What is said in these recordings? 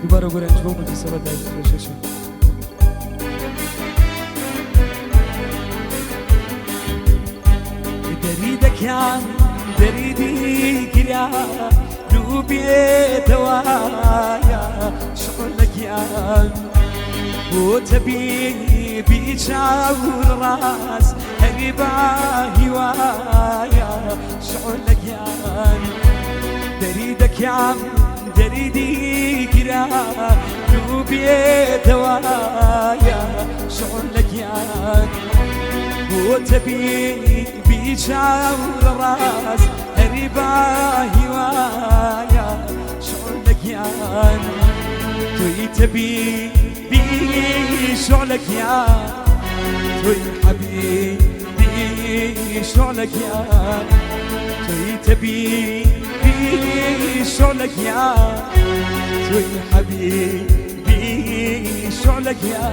دوباره گرنج بوم متسابت دایشه دكان دريدي كريا نوبي دوايا شغلك يا وتبي بيشاور راس هربا هوايا شغلك يا دريدك يا دريدي كريا نوبي دوايا شغلك يا وتبي بيشاور راس هربا هوايا شغلك يا توي تبي بشغلك يا توي حبيبي شغلك يا توي تبي بشغلك يا توي حبيبي شغلك يا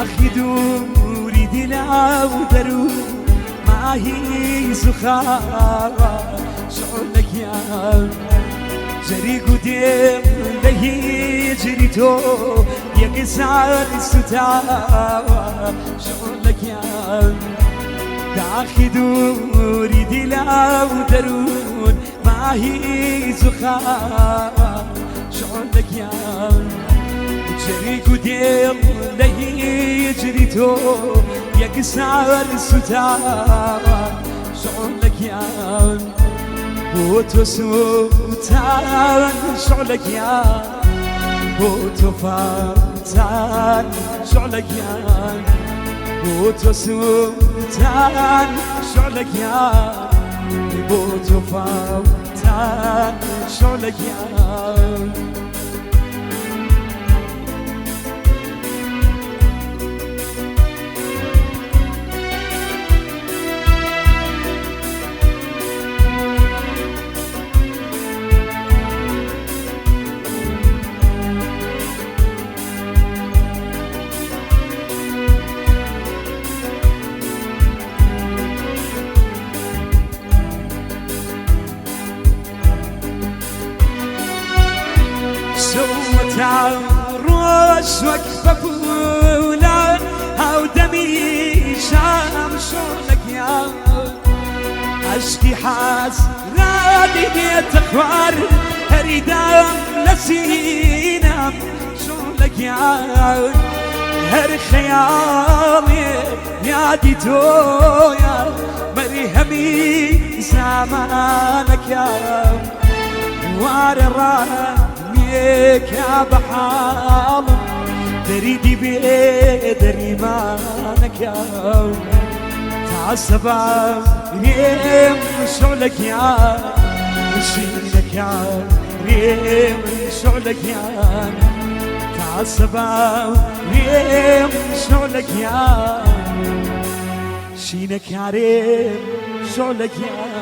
أخي دوري دلا ودرو ما هي زخارة شعورك يا جري قدام لهي جريتو يا قصار الستاوى شعورك يا أخي دوري دلا ودرون ما هي زخارة شعورك يا جري قدام لهي جريتو يا قصار الستارة شعورك يا بوتو سوتان شعورك يا بوتو فاتان شعورك يا بوتو سوتان شعورك يا بوتو فاتان شعورك يا روش وقفة فولا هاو دمي شام شغلك يا عشقي حاس رادي بيت اخوار هريدام لسينا شغلك يا هر خيالي يا ديتويا مريهمي زمانك يا وار يا بحال دريدي بيدري مانك يا تعصب ريم شغلك يا شيلك يا ريم شغلك يا تعصب ريم شغلك يا شيلك يا ريم شغلك يا